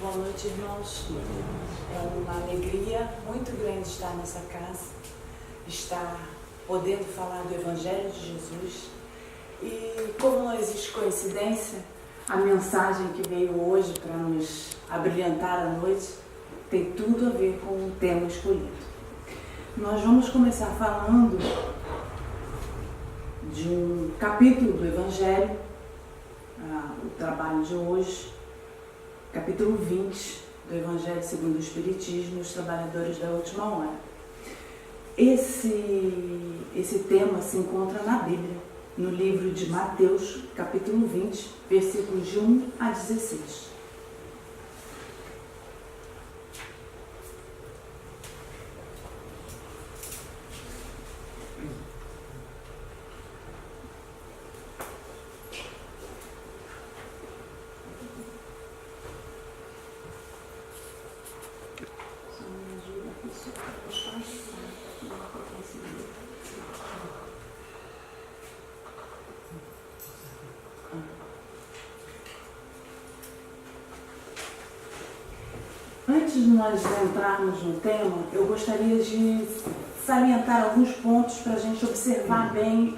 Boa noite, irmãos. É uma alegria muito grande estar nessa casa, estar podendo falar do Evangelho de Jesus. E como não existe coincidência, a mensagem que veio hoje para nos abrilhantar a noite tem tudo a ver com o tema escolhido. Nós vamos começar falando de um capítulo do Evangelho, o trabalho de hoje, capítulo 20 do Evangelho segundo o Espiritismo, os trabalhadores da última hora. Esse tema se encontra na Bíblia, no livro de Mateus, capítulo 20, versículos de 1 a 16. Antes de nós entrarmos no tema, eu gostaria de salientar alguns pontos para a gente observar bem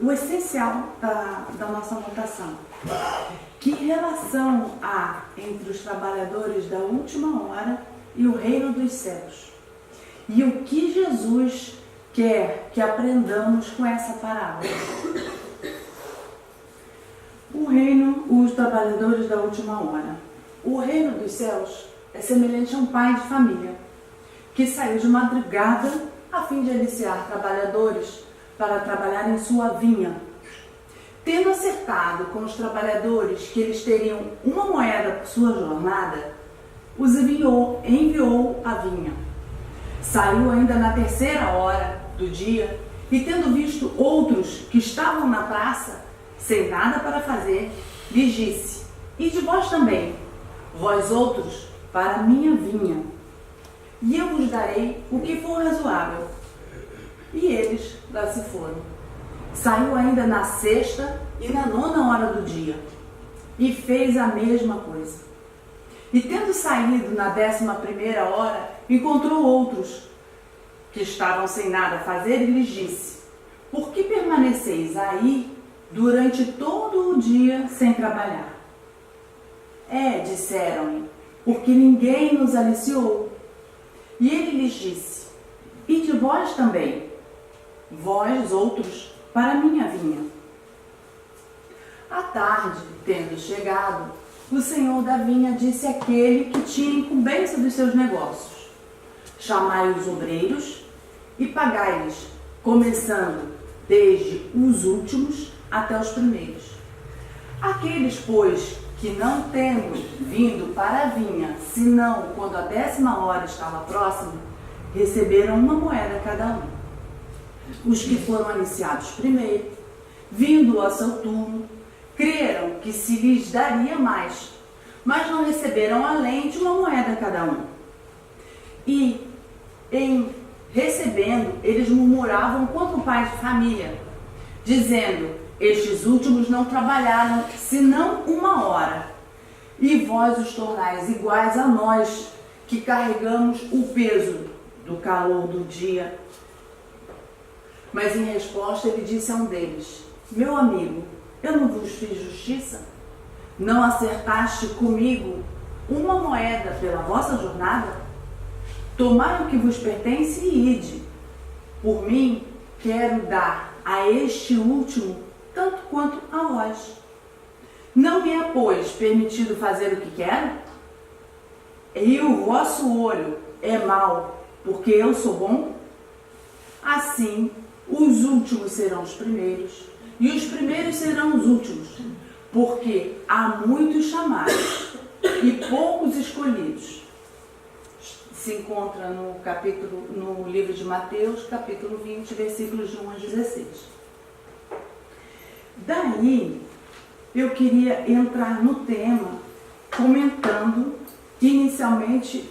o essencial da nossa votação. Que relação há entre os trabalhadores da última hora e o reino dos céus? E o que Jesus quer que aprendamos com essa parábola? Os trabalhadores da última hora. O reino dos céus é semelhante a um pai de família que saiu de madrugada a fim de aliciar trabalhadores para trabalhar em sua vinha. Tendo acertado com os trabalhadores que eles teriam uma moeda por sua jornada, os enviou à vinha. Saiu ainda na 3ª hora do dia e, tendo visto outros que estavam na praça, sem nada para fazer, lhes disse: "Ide vós também, vós outros, para a minha vinha, e eu vos darei o que for razoável." E eles lá se foram. Saiu ainda na 6ª e na 9ª hora do dia, e fez a mesma coisa. E tendo saído na 11ª hora, encontrou outros que estavam sem nada a fazer, e lhes disse: "Por que permaneceis aí durante todo o dia sem trabalhar?" Disseram-lhe, "porque ninguém nos aliciou." E ele lhes disse: "Ide vós também, vós outros, para a minha vinha." À tarde, tendo chegado, o senhor da vinha disse àquele que tinha incumbência dos seus negócios: "Chamai os obreiros e pagai-lhes, começando desde os últimos até os primeiros." Aqueles, pois, que não tendo vindo para a vinha, senão quando a 10ª hora estava próxima, receberam uma moeda cada um. Os que foram aliciados primeiro, vindo ao seu turno, creram que se lhes daria mais, mas não receberam além de uma moeda cada um. E, em recebendo, eles murmuravam contra o pai de família, dizendo: "Estes últimos não trabalharam senão 1 hora, e vós os tornais iguais a nós, que carregamos o peso do calor do dia." Mas em resposta ele disse a um deles: "Meu amigo, eu não vos fiz justiça? Não acertaste comigo uma moeda pela vossa jornada? Tomai o que vos pertence e ide. Por mim, quero dar a este último tanto quanto a vós. Não me é, pois, permitido fazer o que quero? E o vosso olho é mau, porque eu sou bom? Assim, os últimos serão os primeiros, e os primeiros serão os últimos, porque há muitos chamados e poucos escolhidos." Se encontra no livro de Mateus, capítulo 20, versículos de 1 a 16. Daí, eu queria entrar no tema, comentando, inicialmente,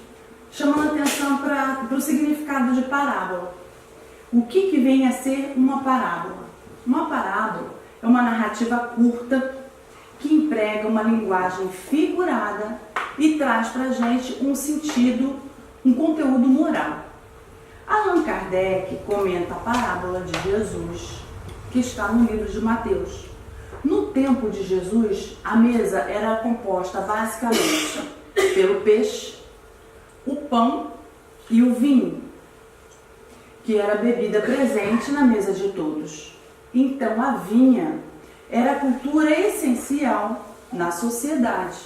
chamando atenção para o significado de parábola. O que vem a ser uma parábola? Uma parábola é uma narrativa curta que emprega uma linguagem figurada e traz para a gente um sentido, um conteúdo moral. Allan Kardec comenta a parábola de Jesus, que está no livro de Mateus. No tempo de Jesus, a mesa era composta basicamente pelo peixe, o pão e o vinho, que era a bebida presente na mesa de todos. Então a vinha era a cultura essencial na sociedade.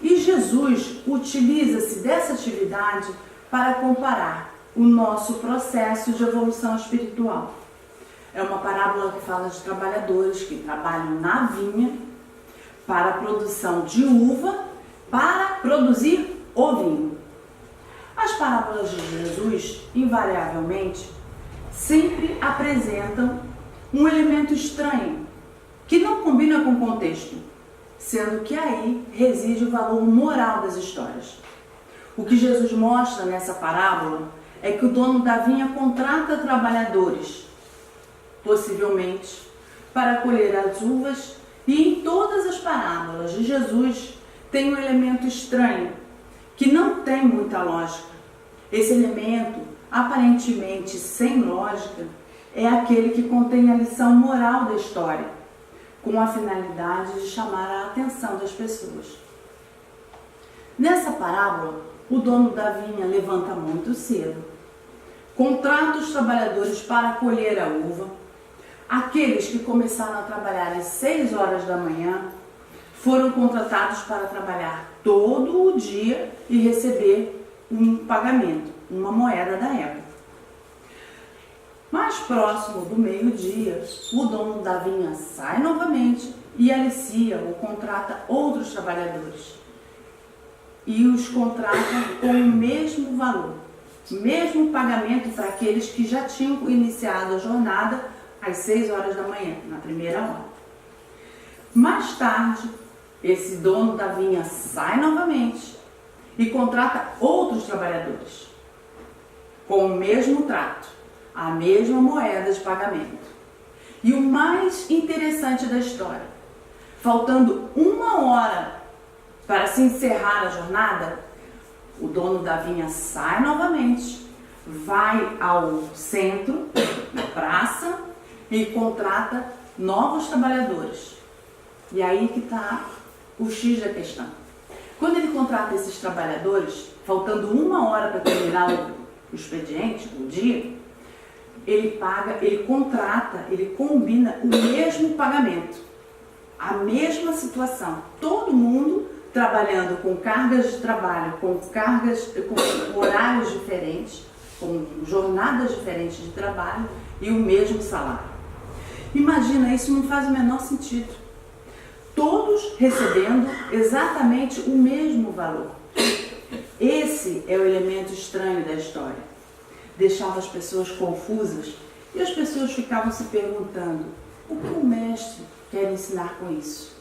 E Jesus utiliza-se dessa atividade para comparar o nosso processo de evolução espiritual. É uma parábola que fala de trabalhadores que trabalham na vinha para a produção de uva, para produzir o vinho. As parábolas de Jesus, invariavelmente, sempre apresentam um elemento estranho, que não combina com o contexto, sendo que aí reside o valor moral das histórias. O que Jesus mostra nessa parábola é que o dono da vinha contrata trabalhadores, possivelmente, para colher as uvas, e em todas as parábolas de Jesus tem um elemento estranho, que não tem muita lógica. Esse elemento, aparentemente sem lógica, é aquele que contém a lição moral da história, com a finalidade de chamar a atenção das pessoas. Nessa parábola, o dono da vinha levanta muito cedo, contrata os trabalhadores para colher a uva. Aqueles que começaram a trabalhar às 6 horas da manhã foram contratados para trabalhar todo o dia e receber um pagamento, uma moeda da época. Mais próximo do meio-dia, o dono da vinha sai novamente e alicia ou contrata outros trabalhadores. E os contrata com o mesmo valor, mesmo pagamento para aqueles que já tinham iniciado a jornada às 6 horas da manhã, na primeira hora. Mais tarde, esse dono da vinha sai novamente e contrata outros trabalhadores com o mesmo trato, a mesma moeda de pagamento. E o mais interessante da história, faltando 1 hora para se encerrar a jornada, o dono da vinha sai novamente, vai ao centro, na praça, e contrata novos trabalhadores. E aí que está o X da questão. Quando ele contrata esses trabalhadores, faltando 1 hora para terminar o expediente, o dia, ele paga, ele contrata, ele combina o mesmo pagamento, a mesma situação. Todo mundo trabalhando com cargas de trabalho, com horários diferentes, com jornadas diferentes de trabalho e o mesmo salário. Imagina, isso não faz o menor sentido. Todos recebendo exatamente o mesmo valor. Esse é o elemento estranho da história. Deixava as pessoas confusas e as pessoas ficavam se perguntando: o que o mestre quer ensinar com isso?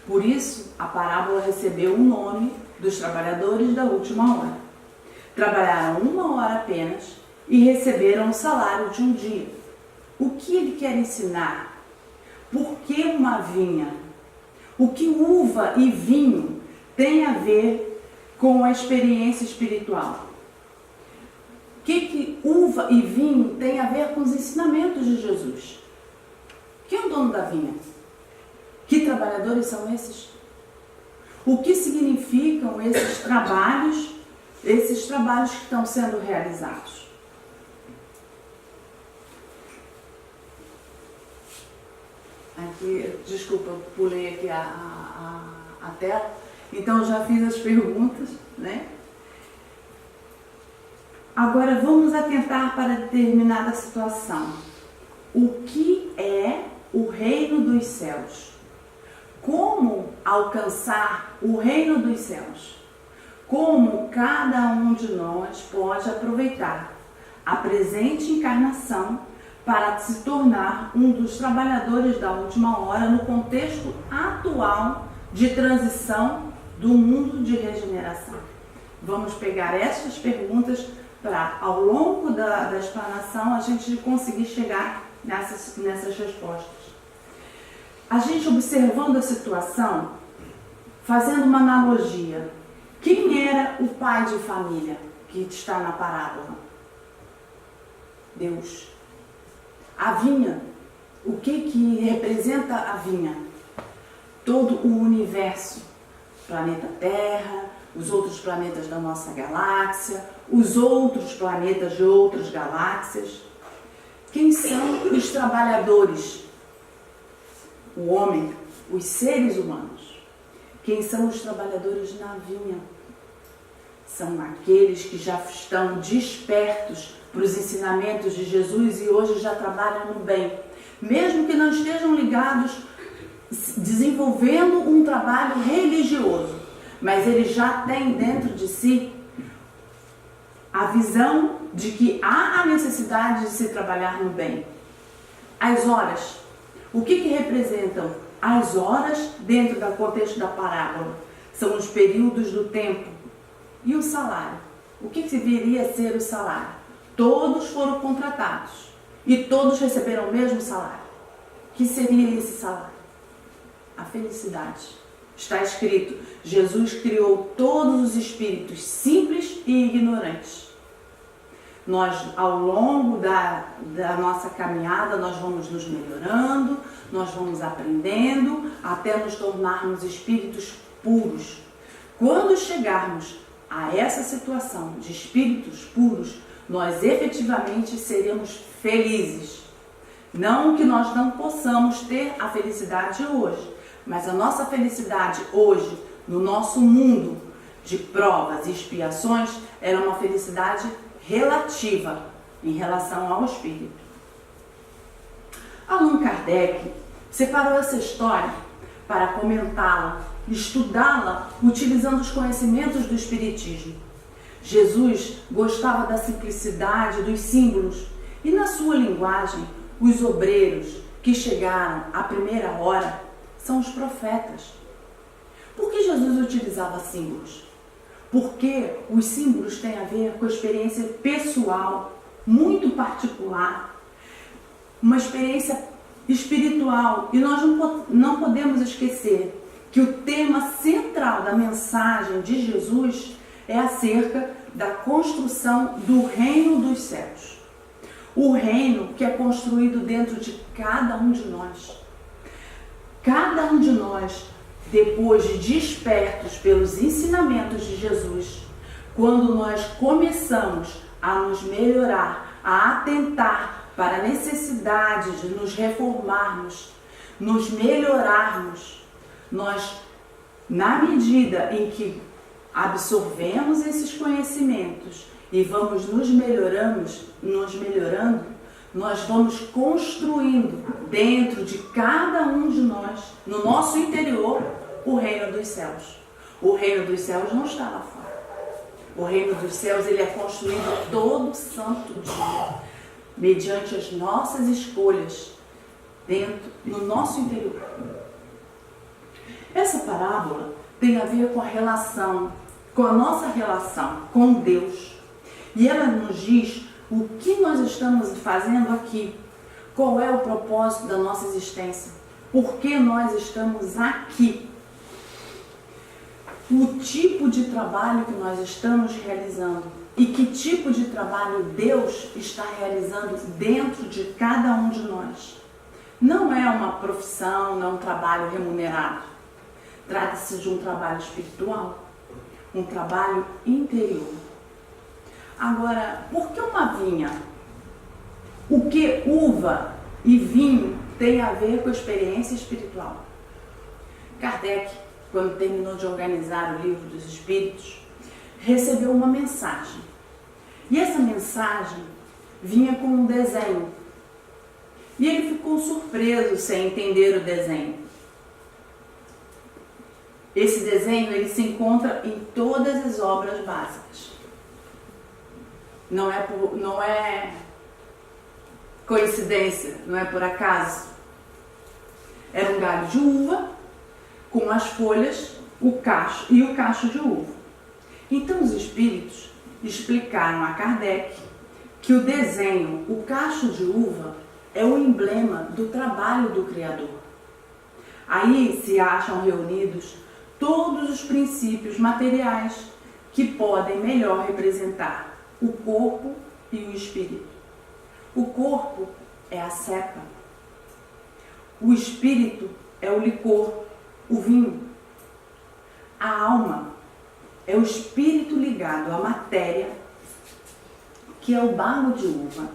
Por isso, a parábola recebeu o nome dos trabalhadores da última hora. Trabalharam 1 hora apenas e receberam o salário de um dia. O que ele quer ensinar? Por que uma vinha? O que uva e vinho tem a ver com a experiência espiritual? O que uva e vinho tem a ver com os ensinamentos de Jesus? Quem é o dono da vinha? Que trabalhadores são esses? O que significam esses trabalhos que estão sendo realizados? Aqui, desculpa, pulei aqui a tela. Então, eu já fiz as perguntas, né? Agora, vamos atentar para determinada situação. O que é o reino dos céus? Como alcançar o reino dos céus? Como cada um de nós pode aproveitar a presente encarnação para se tornar um dos trabalhadores da última hora no contexto atual de transição do mundo de regeneração? Vamos pegar essas perguntas para, ao longo da explanação, a gente conseguir chegar nessas respostas. A gente observando a situação, fazendo uma analogia Quem era o pai de família que está na parábola? Deus. A vinha, o que representa a vinha? Todo o universo, planeta Terra, os outros planetas da nossa galáxia, os outros planetas de outras galáxias. Quem são os trabalhadores? O homem, os seres humanos. Quem são os trabalhadores na vinha? São aqueles que já estão despertos para os ensinamentos de Jesus e hoje já trabalham no bem. Mesmo que não estejam ligados, desenvolvendo um trabalho religioso, mas eles já têm dentro de si a visão de que há a necessidade de se trabalhar no bem. As horas. O que representam as horas dentro do contexto da parábola? São os períodos do tempo. E o salário? O que viria a ser o salário? Todos foram contratados e todos receberam o mesmo salário. O que seria esse salário? A felicidade. Está escrito, Jesus criou todos os espíritos simples e ignorantes. Nós, ao longo da nossa caminhada, nós vamos nos melhorando, nós vamos aprendendo, até nos tornarmos espíritos puros. Quando chegarmos a essa situação de espíritos puros, nós efetivamente seremos felizes. Não que nós não possamos ter a felicidade hoje, mas a nossa felicidade hoje, no nosso mundo de provas e expiações, era uma felicidade relativa em relação ao espírito. Allan Kardec separou essa história para comentá-la, estudá-la, utilizando os conhecimentos do espiritismo. Jesus gostava da simplicidade dos símbolos e, na sua linguagem, os obreiros que chegaram à primeira hora são os profetas. Por que Jesus utilizava símbolos? Porque os símbolos têm a ver com a experiência pessoal, muito particular, uma experiência espiritual. E nós não podemos esquecer que o tema central da mensagem de Jesus é acerca da construção do reino dos céus. O reino que é construído dentro de cada um de nós. Cada um de nós, depois de despertos pelos ensinamentos de Jesus, quando nós começamos a nos melhorar, a atentar para a necessidade de nos reformarmos, nos melhorarmos, nós, na medida em que absorvemos esses conhecimentos e vamos nos melhorando, nós vamos construindo dentro de cada um de nós, no nosso interior, o reino dos céus. O reino dos céus não está lá fora. O reino dos céus, ele é construído todo santo dia, mediante as nossas escolhas, dentro, no nosso interior. Essa parábola tem a ver com a relação, com a nossa relação com Deus. E ela nos diz o que nós estamos fazendo aqui, qual é o propósito da nossa existência, por que nós estamos aqui, o tipo de trabalho que nós estamos realizando e que tipo de trabalho Deus está realizando dentro de cada um de nós. Não é uma profissão, não é um trabalho remunerado. Trata-se de um trabalho espiritual, um trabalho interior. Agora, por que uma vinha? O que uva e vinho tem a ver com a experiência espiritual? Kardec, quando terminou de organizar o Livro dos Espíritos, recebeu uma mensagem. E essa mensagem vinha com um desenho. E ele ficou surpreso sem entender o desenho. Esse desenho ele se encontra em todas as obras básicas. Não é coincidência, não é por acaso. Era um galho de uva com as folhas, o cacho e o cacho de uva. Então os espíritos explicaram a Kardec que o desenho, o cacho de uva, é o emblema do trabalho do Criador. Aí se acham reunidos todos os princípios materiais que podem melhor representar o corpo e o espírito. O corpo é a cepa, o espírito é o licor, o vinho. A alma é o espírito ligado à matéria, que é o bago de uva.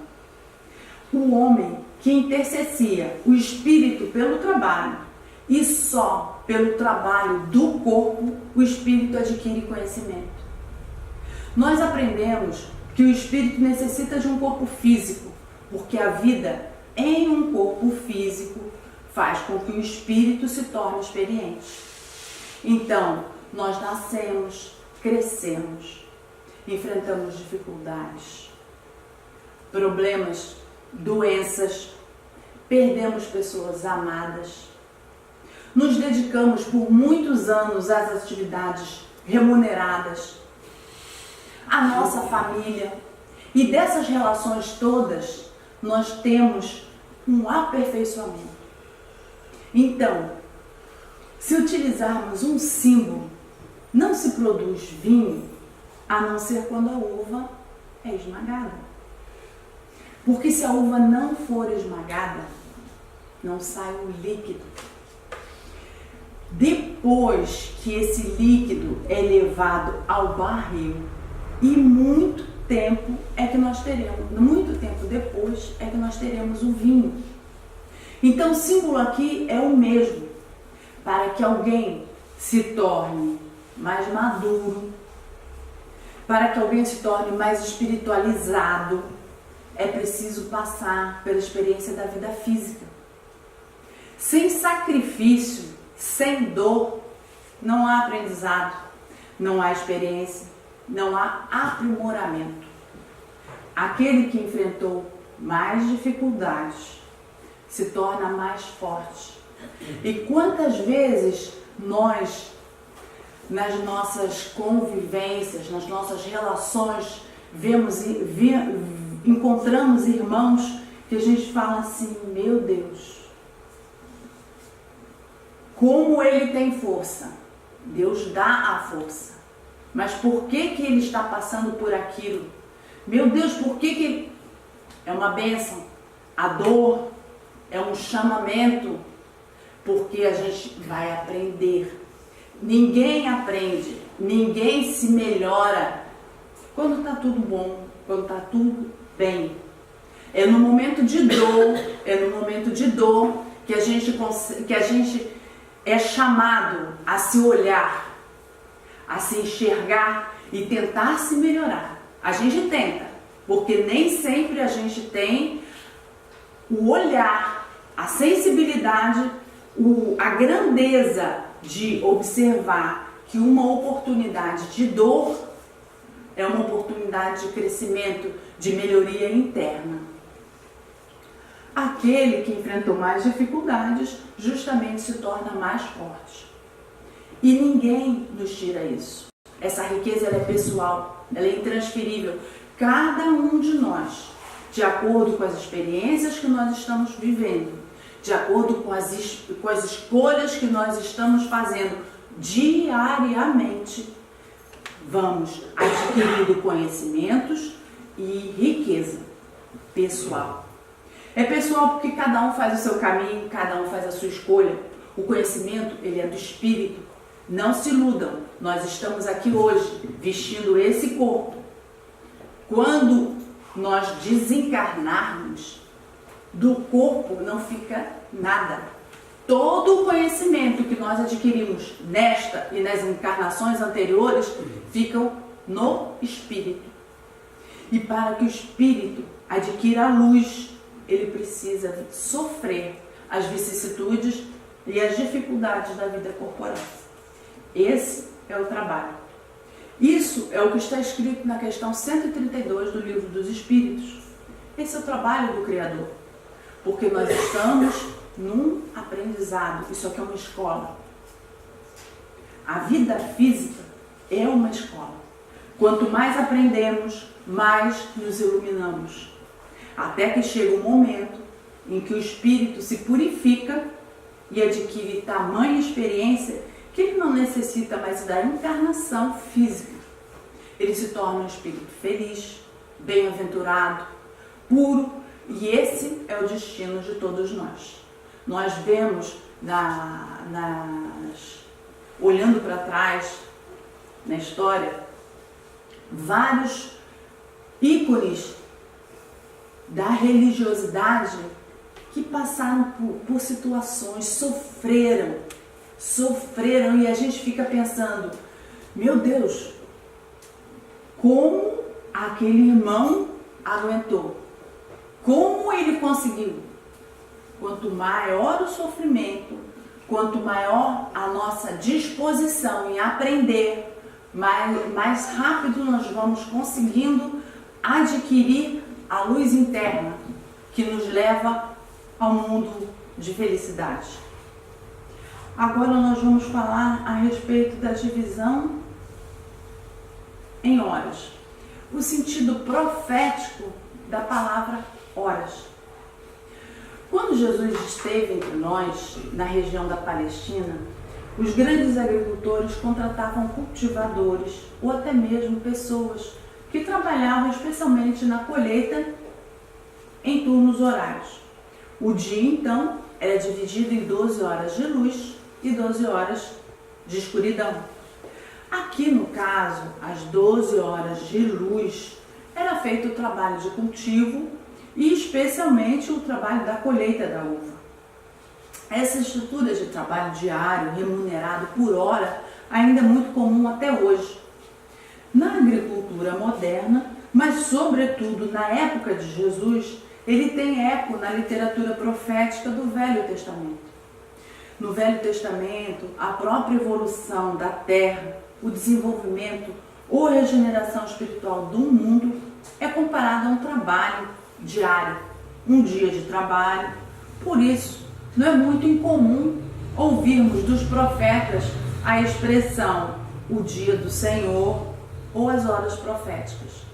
O homem que intercedia o espírito pelo trabalho, e só pelo trabalho do corpo o espírito adquire conhecimento. Nós aprendemos que o espírito necessita de um corpo físico, porque a vida em um corpo físico faz com que o espírito se torne experiente. Então, nós nascemos, crescemos, enfrentamos dificuldades, problemas, doenças, perdemos pessoas amadas, nos dedicamos por muitos anos às atividades remuneradas, à nossa família, e dessas relações todas nós temos um aperfeiçoamento. Então, se utilizarmos um símbolo, não se produz vinho a não ser quando a uva é esmagada. Porque se a uva não for esmagada, não sai o líquido. Depois que esse líquido é levado ao barril, e muito tempo depois é que nós teremos o vinho. Então o símbolo aqui é o mesmo. Para que alguém se torne mais maduro, para que alguém se torne mais espiritualizado, é preciso passar pela experiência da vida física. Sem sacrifício, sem dor, não há aprendizado, não há experiência, não há aprimoramento. Aquele que enfrentou mais dificuldades se torna mais forte. E quantas vezes nós, nas nossas convivências, nas nossas relações, encontramos irmãos que a gente fala assim: meu Deus, como ele tem força. Deus dá a força. Mas por que que ele está passando por aquilo? Meu Deus, por que é uma bênção? A dor é um chamamento, porque a gente vai aprender. Ninguém aprende, ninguém se melhora quando está tudo bom, quando está tudo bem. É no momento de dor, que a gente é chamado a se olhar, a se enxergar e tentar se melhorar. A gente tenta, porque nem sempre a gente tem o olhar, a sensibilidade, a grandeza de observar que uma oportunidade de dor é uma oportunidade de crescimento, de melhoria interna. Aquele que enfrentou mais dificuldades justamente se torna mais forte. E ninguém nos tira isso. Essa riqueza ela é pessoal, ela é intransferível. Cada um de nós, de acordo com as experiências que nós estamos vivendo, de acordo com as escolhas que nós estamos fazendo diariamente, vamos adquirindo conhecimentos e riqueza pessoal. É pessoal porque cada um faz o seu caminho, cada um faz a sua escolha. O conhecimento, ele é do espírito. Não se iludam, nós estamos aqui hoje vestindo esse corpo. Quando nós desencarnarmos, do corpo não fica nada. Todo o conhecimento que nós adquirimos nesta e nas encarnações anteriores ficam no espírito. E para que o espírito adquira a luz, ele precisa sofrer as vicissitudes e as dificuldades da vida corporal. Esse é o trabalho. Isso é o que está escrito na questão 132 do Livro dos Espíritos. Esse é o trabalho do Criador. Porque nós estamos num aprendizado. Isso aqui é uma escola. A vida física é uma escola. Quanto mais aprendemos, mais nos iluminamos. Até que chega um momento em que o espírito se purifica e adquire tamanha experiência que ele não necessita mais da encarnação física. ele se torna um espírito feliz, bem-aventurado, puro, e esse é o destino de todos nós. Nós vemos, olhando para trás na história, vários ícones da religiosidade que passaram por situações, sofreram, e a gente fica pensando, meu Deus, como aquele irmão aguentou? Como ele conseguiu? Quanto maior o sofrimento, quanto maior a nossa disposição em aprender, mais rápido nós vamos conseguindo adquirir a luz interna que nos leva ao mundo de felicidade. Agora nós vamos falar a respeito da divisão em horas. O sentido profético da palavra horas. Quando Jesus esteve entre nós, na região da Palestina, os grandes agricultores contratavam cultivadores ou até mesmo pessoas que trabalhavam especialmente na colheita em turnos horários. O dia, então, era dividido em 12 horas de luz e 12 horas de escuridão. Aqui, no caso, às 12 horas de luz, era feito o trabalho de cultivo e especialmente o trabalho da colheita da uva. Essa estrutura de trabalho diário, remunerado por hora, ainda é muito comum até hoje. Na agricultura moderna, mas sobretudo na época de Jesus, ele tem eco na literatura profética do Velho Testamento. No Velho Testamento, a própria evolução da terra, o desenvolvimento ou regeneração espiritual do mundo é comparada a um trabalho diário, um dia de trabalho. Por isso, não é muito incomum ouvirmos dos profetas a expressão o dia do Senhor ou as horas proféticas.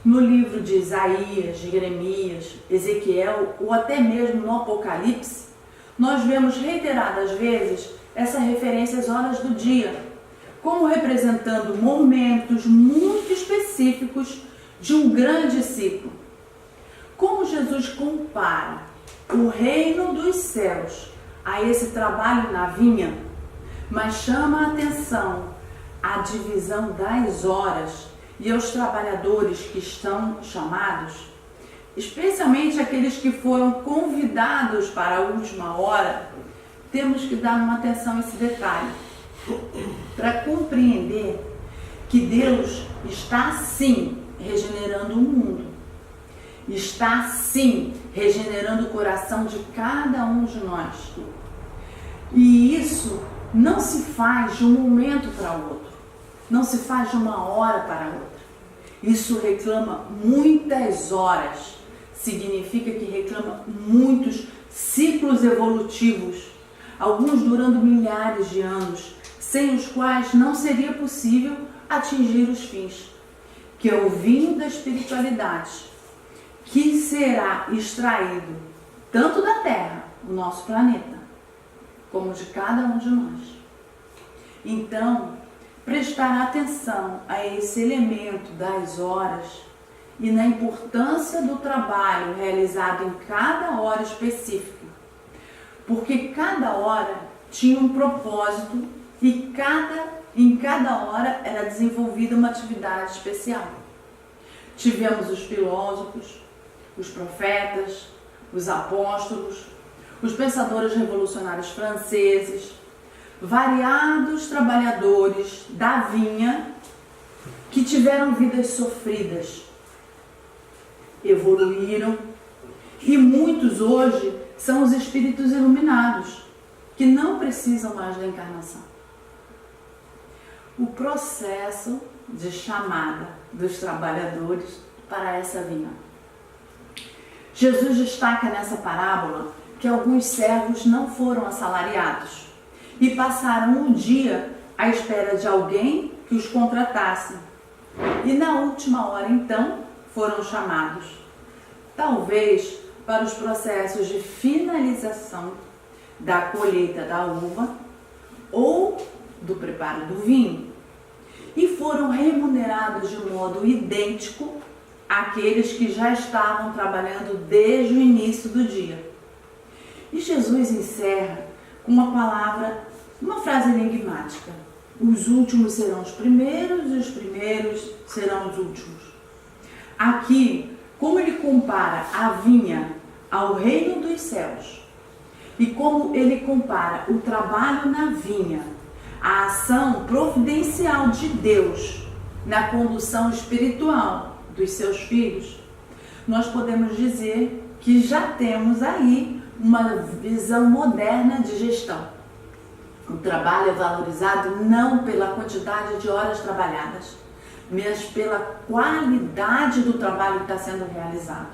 No livro de Isaías, Jeremias, Ezequiel ou até mesmo no Apocalipse, nós vemos reiteradas vezes essa referência às horas do dia, como representando momentos muito específicos de um grande ciclo. Como Jesus compara o reino dos céus a esse trabalho na vinha, mas chama a atenção à divisão das horas e aos trabalhadores que estão chamados, especialmente aqueles que foram convidados para a última hora, temos que dar uma atenção a esse detalhe, para compreender que Deus está sim regenerando o mundo, está sim regenerando o coração de cada um de nós. E isso não se faz de um momento para o outro, não se faz de uma hora para outra. Isso reclama muitas horas, significa que reclama muitos ciclos evolutivos, alguns durando milhares de anos, sem os quais não seria possível atingir os fins, que é o vinho da espiritualidade, que será extraído tanto da Terra, o nosso planeta, como de cada um de nós. Então, prestar atenção a esse elemento das horas e na importância do trabalho realizado em cada hora específica, porque cada hora tinha um propósito e em cada hora era desenvolvida uma atividade especial. Tivemos os filósofos, os profetas, os apóstolos, os pensadores revolucionários franceses, variados trabalhadores da vinha que tiveram vidas sofridas, evoluíram e muitos hoje são os espíritos iluminados que não precisam mais da encarnação. O processo de chamada dos trabalhadores para essa vinha. Jesus destaca nessa parábola que alguns servos não foram assalariados e passaram um dia à espera de alguém que os contratasse. E na última hora, então, foram chamados, talvez para os processos de finalização da colheita da uva ou do preparo do vinho. e foram remunerados de modo idêntico àqueles que já estavam trabalhando desde o início do dia. E Jesus encerra com uma frase enigmática: os últimos serão os primeiros e os primeiros serão os últimos. Aqui, como ele compara a vinha ao reino dos céus e como ele compara o trabalho na vinha à ação providencial de Deus na condução espiritual dos seus filhos, nós podemos dizer que já temos aí uma visão moderna de gestão. O trabalho é valorizado não pela quantidade de horas trabalhadas, mas pela qualidade do trabalho que está sendo realizado.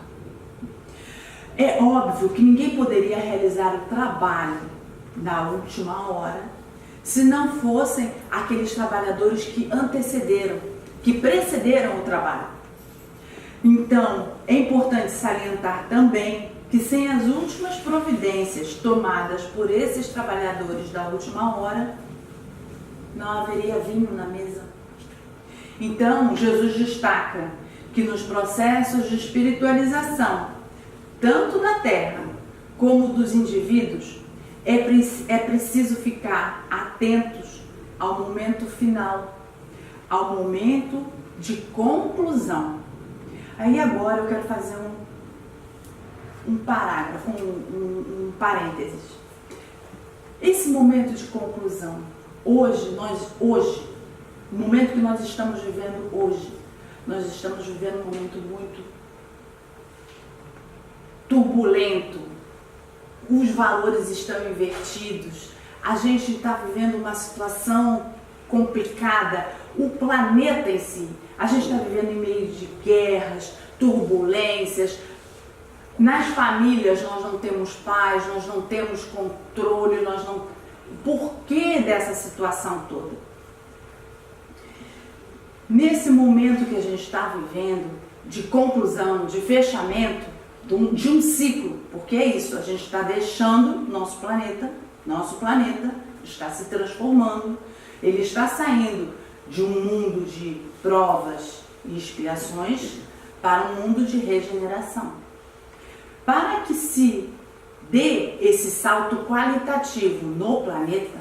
É óbvio que ninguém poderia realizar o trabalho na última hora se não fossem aqueles trabalhadores que precederam o trabalho. Então, é importante salientar também que sem as últimas providências tomadas por esses trabalhadores da última hora, não haveria vinho na mesa. Então, Jesus destaca que nos processos de espiritualização, tanto da terra como dos indivíduos, é preciso ficar atentos ao momento final, ao momento de conclusão. Aí agora eu quero fazer um parágrafo, um parênteses. Esse momento de conclusão, hoje, o momento que nós estamos vivendo hoje, nós estamos vivendo um momento muito turbulento, os valores estão invertidos, a gente está vivendo uma situação complicada, o planeta em si, a gente está vivendo em meio de guerras, turbulências, nas famílias nós não temos paz, nós não temos controle, Por que dessa situação toda? Nesse momento que a gente está vivendo, de conclusão, de fechamento, de um ciclo, porque é isso, a gente está deixando nosso planeta está se transformando, ele está saindo de um mundo de provas e expiações para um mundo de regeneração. Para que se dê esse salto qualitativo no planeta,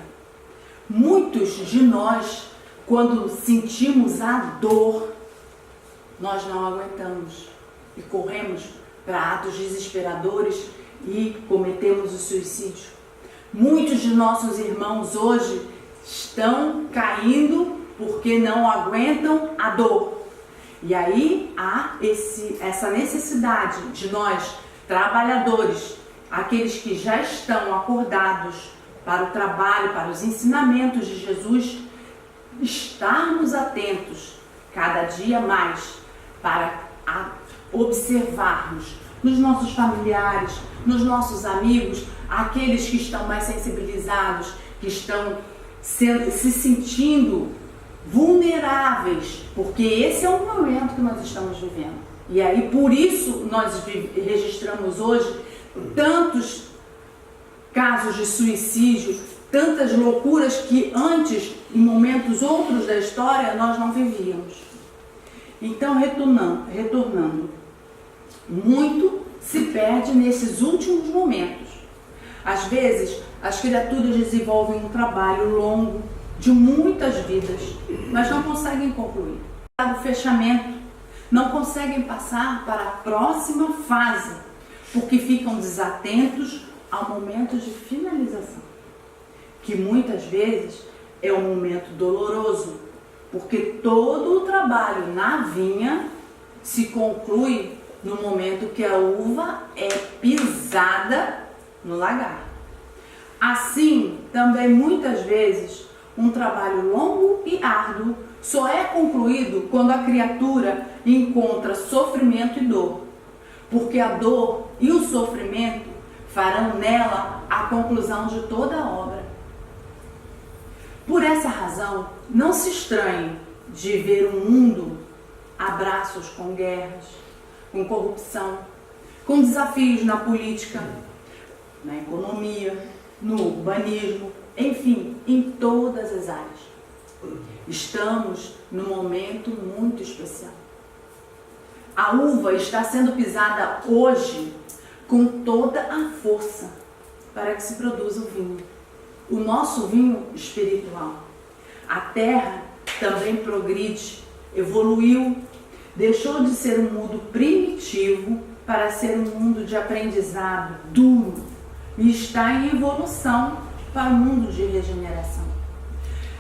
muitos de nós, quando sentimos a dor, nós não aguentamos e corremos para atos desesperadores e cometemos o suicídio. Muitos de nossos irmãos hoje estão caindo porque não aguentam a dor. E aí há essa necessidade de nós, trabalhadores, aqueles que já estão acordados para o trabalho, para os ensinamentos de Jesus, estarmos atentos cada dia mais para observarmos nos nossos familiares, nos nossos amigos, aqueles que estão mais sensibilizados, que estão se sentindo vulneráveis, porque esse é o momento que nós estamos vivendo. E aí, por isso, nós registramos hoje tantos casos de suicídio, tantas loucuras que antes, em momentos outros da história, nós não vivíamos. Então, retornando, muito se perde nesses últimos momentos. Às vezes, as criaturas desenvolvem um trabalho longo de muitas vidas, mas não conseguem concluir. O fechamento, não conseguem passar para a próxima fase, porque ficam desatentos ao momento de finalização, que muitas vezes é um momento doloroso, porque todo o trabalho na vinha se conclui no momento que a uva é pisada no lagar. Assim, também muitas vezes, um trabalho longo e árduo só é concluído quando a criatura encontra sofrimento e dor, porque a dor e o sofrimento farão nela a conclusão de toda a obra. Por essa razão, não se estranhe de ver um mundo a braços com guerras, com corrupção, com desafios na política, na economia, no urbanismo, enfim, em todas as áreas. Estamos num momento muito especial. A uva está sendo pisada hoje com toda a força para que se produza o vinho. O nosso vinho espiritual. A terra também progride, evoluiu, deixou de ser um mundo primitivo para ser um mundo de aprendizado duro e está em evolução para o mundo de regeneração.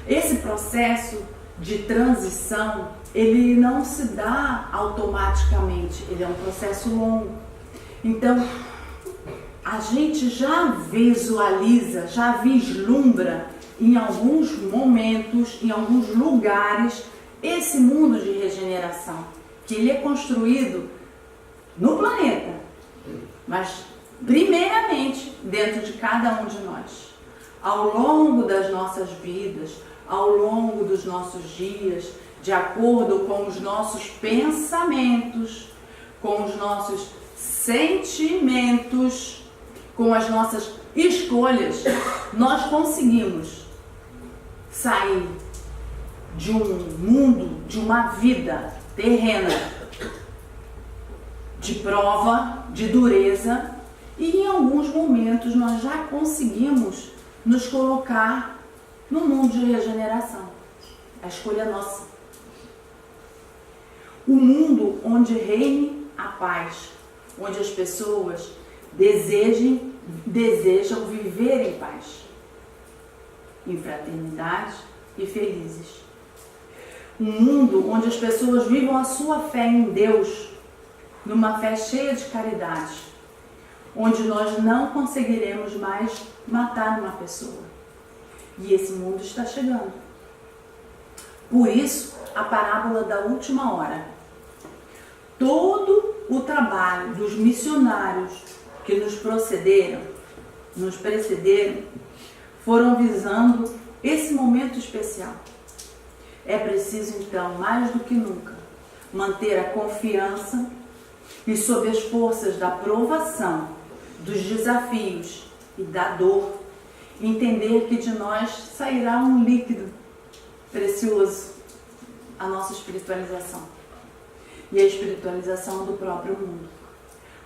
Esse processo de transição, ele não se dá automaticamente, ele é um processo longo. Então, a gente já visualiza, já vislumbra em alguns momentos, em alguns lugares, esse mundo de regeneração, que ele é construído no planeta, mas primeiramente dentro de cada um de nós. Ao longo das nossas vidas, ao longo dos nossos dias, de acordo com os nossos pensamentos, com os nossos sentimentos, com as nossas escolhas, nós conseguimos sair de um mundo, de uma vida terrena, de prova, de dureza, e em alguns momentos nós já conseguimos nos colocar no mundo de regeneração. A escolha é nossa. O mundo onde reine a paz, onde as pessoas desejam viver em paz, em fraternidade e felizes. Um mundo onde as pessoas vivam a sua fé em Deus, numa fé cheia de caridade, onde nós não conseguiremos mais matar uma pessoa. E esse mundo está chegando. Por isso, a parábola da última hora. Todo o trabalho dos missionários que nos precederam, foram visando esse momento especial. É preciso, então, mais do que nunca, manter a confiança e, sob as forças da provação, dos desafios e da dor, entender que de nós sairá um líquido precioso, a nossa espiritualização e a espiritualização do próprio mundo.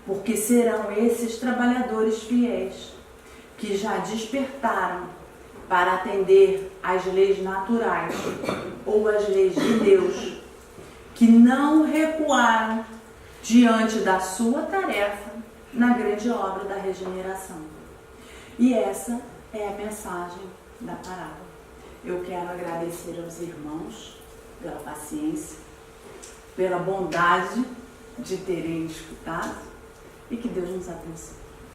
Porque serão esses trabalhadores fiéis que já despertaram para atender às leis naturais ou às leis de Deus, que não recuaram diante da sua tarefa na grande obra da regeneração. E essa é a mensagem da parábola. Eu quero agradecer aos irmãos pela paciência, pela bondade de terem escutado, e que Deus nos abençoe.